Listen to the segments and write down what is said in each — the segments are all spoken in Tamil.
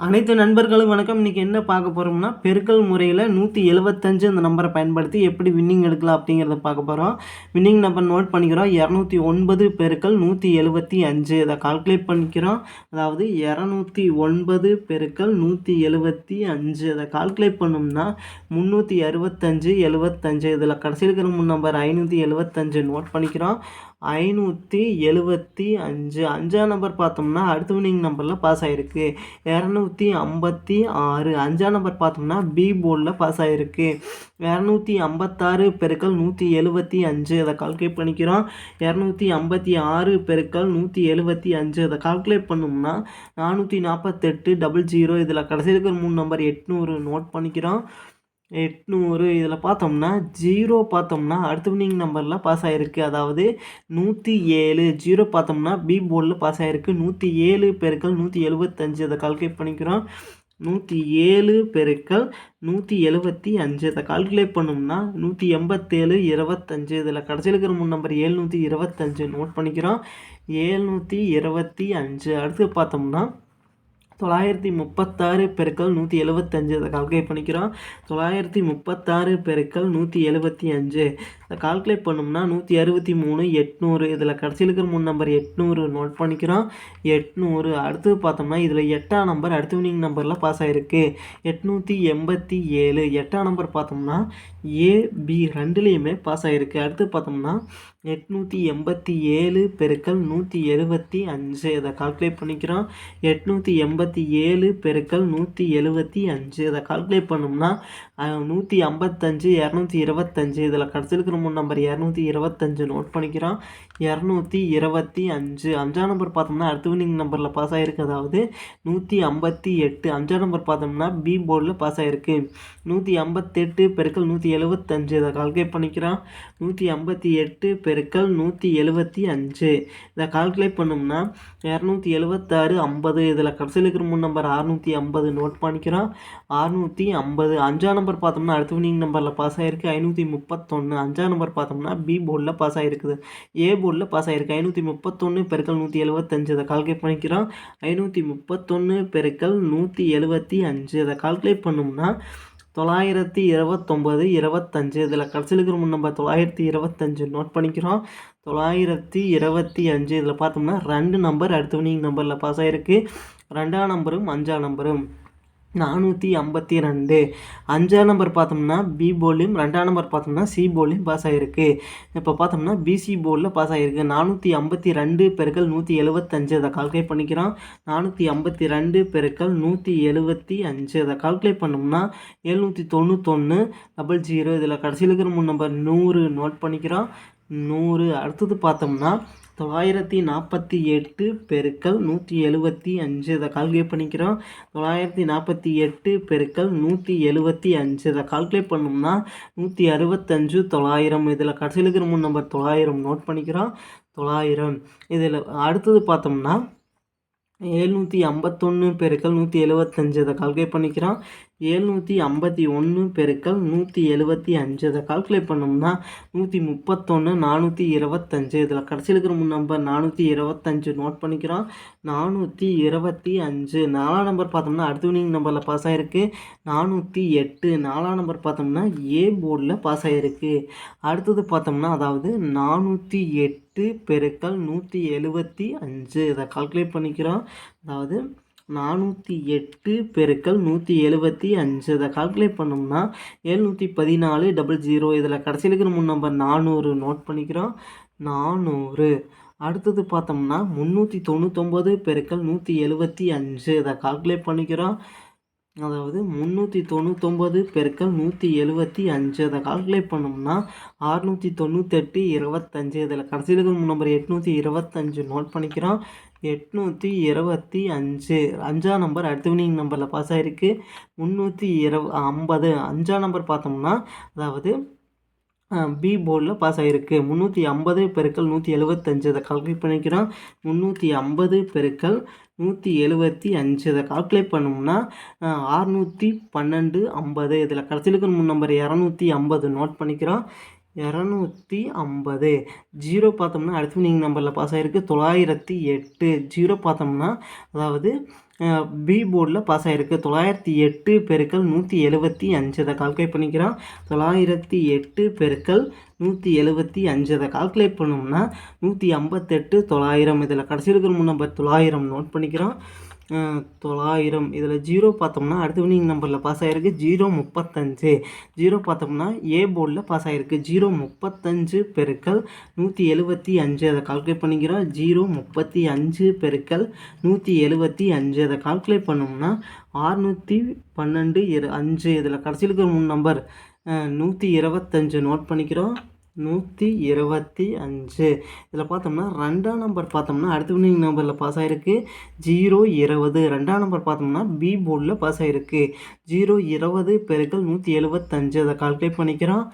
அனைத்து நண்பர்களும் வணக்கம். இன்றைக்கி என்ன பார்க்க போகிறோம்னா, பெருக்கல் முறையில் 175 அந்த நம்பரை பயன்படுத்தி எப்படி வின்னிங் எடுக்கலாம் அப்படிங்கிறத பார்க்க போகிறோம். வின்னிங் நம்பர் நோட் பண்ணிக்கிறோம். 209 பெருக்கல் 175 இதை கால்குலேட் பண்ணிக்கிறோம். அதாவது 209 பெருக்கல் 175 அதை கால்குலேட் பண்ணோம்னா 365 75 இதில் கடைசியில் இருக்கிற நம்பர் 575 நோட் பண்ணிக்கிறோம். 575 அஞ்சாம் நம்பர் பார்த்தோம்னா அடுத்த வின்னிங் நம்பரில் பாஸ் ஆகிருக்கு. 256 அஞ்சாம் நம்பர் பார்த்தோம்னா பி போர்டில் பாஸ் ஆகிருக்கு. 256 பெருக்கல் 175 அதை கால்குலேட் பண்ணிக்கிறோம். 256 பெருக்கல் 175 அதை கால்குலேட் பண்ணோம்னா 448 இதில் கடைசியில் இருக்கிற நம்பர் 800 நோட் பண்ணிக்கிறோம். 800 இதில் பார்த்தோம்னா 0 பார்த்தோம்னா அடுத்த வின்னிங் நம்பரில் பாஸ் ஆகிருக்கு. அதாவது 107 0 பார்த்தோம்னா பி போர்டில் பாஸ் ஆகிருக்கு. 107 பெருக்கல் 175 அதை கால்குலேட் பண்ணிக்கிறோம். 107 பெருக்கல் 175 இதை கால்குலேட் பண்ணோம்னா 187 25 இதில் கடைசியில் இருக்கிற நம்பர் 725 நோட் பண்ணிக்கிறோம். 725 அடுத்து பார்த்தோம்னா 936 பெருக்கல் 175 இதை கால்குலேட் பண்ணிக்கிறோம். 936 பெருக்கல் 175 இதை கால்குலேட் பண்ணோம்னா 163 800 இதில் கடைசியில் இருக்கிற நம்பர் 800 நோட் பண்ணிக்கிறோம். 800 அடுத்து பார்த்தோம்னா இதில் 8ஆம் நம்பர் அடுத்த வின்னிங் நம்பரில் பாஸ் ஆகிருக்கு. 887 8ஆம் நம்பர் பார்த்தோம்னா ஏபி ரெண்டுலேயுமே பாஸ் ஆகிருக்கு. அடுத்து பார்த்தோம்னா 887 பெருக்கல் 175 இதை கால்குலேட் பண்ணிக்கிறோம். 887 பெருக்கல் 175 இதை கால்குலேட் பண்ணோம்னா 155 225 இதில் கடைசியில் இருக்கிற நம்பர் 225 நோட் பண்ணிக்கிறோம். 225 அஞ்சாம் நம்பர் பார்த்தோம்னா அடுத்த வின்னிங் நம்பரில் பாஸ் ஆகிருக்கு. அதாவது 158 அஞ்சாம் நம்பர் பார்த்தோம்னா பி போர்டில் பாஸ் ஆகிருக்கு. 158 பெருக்கல் 175 இதை கால்குலேட் பண்ணிக்கிறோம். 158 பெருக்கல் 175 இதை கால்குலேட் பண்ணோம்னா 276 50 இதில் கடைசியில் இருக்கிற நம்பர் 650 நோட் பண்ணிக்கிறோம். 650 அஞ்சாம் நம்பர் பார்த்தோம்னா அடுத்த வின்னிங் நம்பரில் பாஸ் ஆகிருக்கு. 531 அஞ்சாம் நம்பர் பார்த்தோம்னா பி போர்டில் பாஸ் ஆகிருக்குது. ஏ போர்டில் பாஸ் ஆகிருக்கு. 531 பெருக்கல் 175 இதை கால்குலேட் பண்ணிக்கிறோம். 531 பெருக்கல் 175 இதை கால்குலேட் பண்ணோம்னா 929 25 இதில் கடைசியில் இருக்கிற நம்பர் 925 நோட் பண்ணிக்கிறோம். 925 இதில் பார்த்தோம்னா 2 நம்பர் அடுத்த வின்னிங் நம்பரில் பாஸ் ஆகிருக்கு. 2ஆம் நம்பரும் 5ஆம் நம்பரும் 452 அஞ்சாம் நம்பர் பார்த்தோம்னா பி போர்ட்லையும் 2ஆம் நம்பர் பார்த்தோம்னா சி போர்ட்லையும் பாஸ் ஆகிருக்கு. இப்போ பார்த்தோம்னா பிசி போர்டில் பாஸ் ஆகிருக்கு. 452 பெருக்கல் 175 அதை கால்குலேட் பண்ணிக்கிறோம். 452 பெருக்கல் 175 அதை கால்குலேட் பண்ணோம்னா 791 00 இதில் கடைசியில் இருக்கிற நம்பர் 100 நோட் பண்ணிக்கிறோம். 100 அடுத்தது பார்த்தோம்னா 948 பெருக்கல் 175 இதை கால்குலேட் பண்ணிக்கிறோம். 948 பெருக்கல் 175 இதை கால்குலேட் பண்ணோம்னா 165 900 இதில் கடைசியில் இருக்கிற நம்பர் 900 நோட் பண்ணிக்கிறோம். 900 இதில் அடுத்தது பார்த்தோம்னா 751 பெருக்கல் 175 இதை கால்குலேட் பண்ணிக்கிறோம். 751 பெருக்கல் 175 இதை கால்குலேட் பண்ணோம்னா 131 425 இதில் கடைசியில் இருக்கிற நம்பர் 425 நோட் பண்ணிக்கிறோம். 425 4ஆம் நம்பர் பார்த்தோம்னா அடுத்த வின்னிங் நம்பரில் பாஸ் ஆகிருக்கு. 408 4ஆம் நம்பர் பார்த்தோம்னா ஏ போர்டில் பாஸ் ஆகிருக்கு. அடுத்தது பார்த்தோம்னா அதாவது 408 பெருக்கல் 175 இதை கால்குலேட் பண்ணிக்கிறோம். அதாவது 408 பெருக்கல் 175 இதை கால்குலேட் பண்ணோம்னா 714 00 இதில் கடைசியில் இருக்கிற நம்பர் 400 நோட் பண்ணிக்கிறோம். 400 அடுத்தது பார்த்தோம்னா 399 பெருக்கல் 175 இதை கால்குலேட் பண்ணிக்கிறோம். அதாவது 399 பெருக்கல் 175 அதை கால்குலேட் பண்ணோம்னா 698 25 இதில் கடைசியில் இருக்கிற நம்பர் 825 நோட் பண்ணிக்கிறோம். 825 அஞ்சாம் நம்பர் அடுத்த வின்னிங் நம்பரில் பாஸ் ஆகிருக்கு. 350 அஞ்சாம் நம்பர் பார்த்தோம்னா அதாவது பி போர்டில் பாஸ் ஆகிருக்கு. 350 பெருக்கல் 175 இதை கால்குலேட் பண்ணிக்கிறோம். 350 பெருக்கல் 175 இதை கால்குலேட் பண்ணோம்னா 612 50 இதில் கடைசியில் இருக்கிற நம்பர் 250 நோட் பண்ணிக்கிறோம். 250 0 பார்த்தோம்னா அடுத்த வின்னிங் நம்பரில் பாஸ் ஆகிருக்கு. 908 0 பார்த்தோம்னா அதாவது பி போர்டில் பாஸ் ஆகிருக்கு 908 பெருக்கல் 175 இதை கால்குலேட் பண்ணிக்கிறோம். 908 பெருக்கல் 175 இதை கால்குலேட் பண்ணோம்னா 158 900 இதில் கடைசி இருக்கிற நம்பர் 900 நோட் பண்ணிக்கிறோம். 900 இதில் 0 பார்த்தோம்னா அடுத்த வினிங் நம்பரில் பாஸ் ஆகிருக்கு 035. 0 பார்த்தோம்னா ஏ போர்டில் பாஸ் ஆகிருக்கு 035 பெருக்கல் 175 அதை கால்குலேட் பண்ணிக்கிறோம். 035 பெருக்கல் 175 அதை கால்குலேட் பண்ணோம்னா 612 5 இதில் கடைசியில் இருக்கிற 3 நம்பர் 125 நோட் பண்ணிக்கிறோம். 125 இதில் பார்த்தோம்னா 2ஆம் நம்பர் பார்த்தோம்னா அடுத்த வினிங் நம்பரில் பாஸ் ஆகிருக்கு 020. 2ஆம் நம்பர் பார்த்தோம்னா பி போர்டில் பாஸ் ஆகிருக்கு 020 பெருக்கல் 175 அதை கால்குலேட் பண்ணிக்கிறோம்.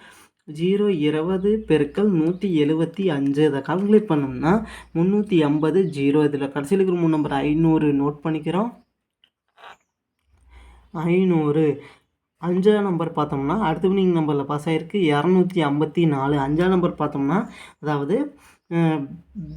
020 பெருக்கல் 175 அதை கால்குலேட் பண்ணோம்னா 350 0 இதில் கடைசியில் இருக்கிற 3 நம்பர் 500 நோட் பண்ணிக்கிறோம். 500 5ஆம் நம்பர் பார்த்தோம்னா அடுத்த வினிங் நம்பரில் பாஸ் ஆகிருக்கு 254. 5ஆம் நம்பர் பார்த்தோம்னா அதாவது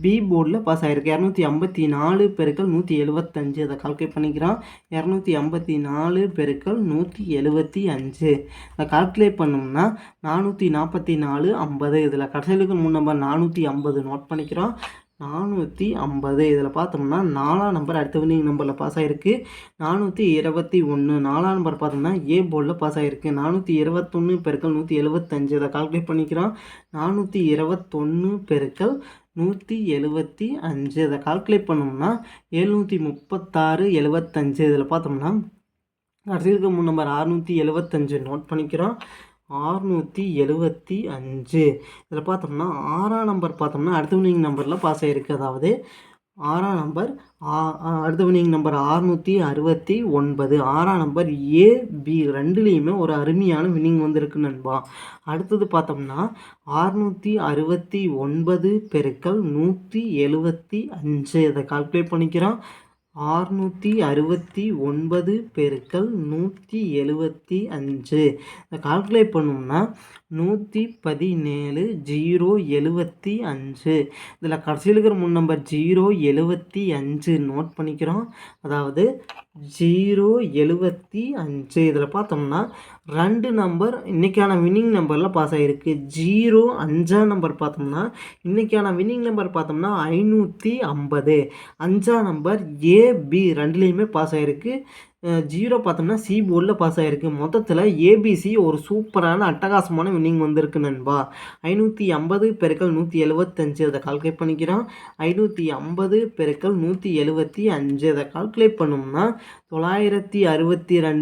பி போர்டில் பாஸ் ஆகிருக்கு 254 பெருக்கல் 175 அதை கால்குலேட் பண்ணிக்கிறோம். 254 பெருக்கல் 175 அதை கால்குலேட் பண்ணோம்னா 444 50 இதில் கடைசியில் இருக்கிற 3 நம்பர் 450 நோட் பண்ணிக்கிறோம். 450 இதில் பார்த்தோம்னா 4ஆம் நம்பர் அடுத்த வினிங் நம்பரில் பாஸ் ஆகிருக்கு 421. 4ஆம் நம்பர் பார்த்தோம்னா ஏ போர்டில் பாஸ் ஆகிருக்கு 421 பெருக்கல் 175 இதை கால்குலேட் பண்ணிக்கிறோம். 421 பெருக்கல் 175 இதை கால்குலேட் பண்ணோம்னா 736 75 இதில் பார்த்தோம்னா கடைசியில் இருக்க 3 நம்பர் 675 நோட் பண்ணிக்கிறோம். 675 இதில் பார்த்தோம்னா 6ஆம் நம்பர் பார்த்தோம்னா அடுத்த வினிங் நம்பரில் பாஸ் ஆகிருக்கு. அதாவது 6ஆம் நம்பர் அடுத்த வினிங் நம்பர் 669. 6ஆம் நம்பர் ஏ பி ரெண்டுலேயுமே ஒரு அருமையான வினிங் வந்திருக்கு நண்பா. அடுத்தது பார்த்தோம்னா 669 பெருக்கல் 175 இதை கால்குலேட் பண்ணிக்கிறோம். 669 பெருக்கல் 175 இதை கால்குலேட் பண்ணோம்னா 117 075 இதில் கடைசியில் இருக்கிற 3 நம்பர் 075 நோட் பண்ணிக்கிறோம். அதாவது 075 இதில் பார்த்தோம்னா 2 நம்பர் இன்றைக்கான வின்னிங் நம்பரில் பாஸ் ஆகிருக்கு 5ஆம் நம்பர் பார்த்தோம்னா இன்றைக்கான வின்னிங் நம்பர் பார்த்தோம்னா 550. 5ஆம் நம்பர் ஏ பி ரெண்டுலேயுமே பாஸ் ஆகிருக்கு 0 பார்த்தோம்னா சி போர்டில் பாஸ் ஆகிருக்கு. மொத்தத்தில் ஏபிசி ஒரு சூப்பரான அட்டகாசமான வின்னிங் வந்திருக்கு நண்பா. 550 பெருக்கல் 175 அதை கால்குலேட் பண்ணிக்கிறோம். 550 பெருக்கல் 175 அதை கால்குலேட் பண்ணோம்னா 962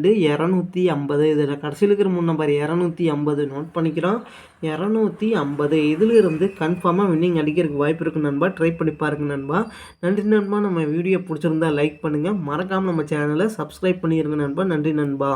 250 இதில் கடைசியில் இருக்கிற 3 நம்பர் 250 நோட் பண்ணிக்கிறோம். 250 இதிலிருந்து கன்ஃபார்மாக வின்னிங் அடிக்கிறதுக்கு வாய்ப்பு இருக்குது நண்பா. ட்ரை பண்ணி பாருங்கள் நண்பா. நன்றி நண்பா. நம்ம வீடியோ பிடிச்சிருந்தா லைக் பண்ணுங்கள், மறக்காமல் நம்ம சேனலை சப்ஸ்கிரைப் பண்ணிடுங்க நண்பா. நன்றி நண்பா.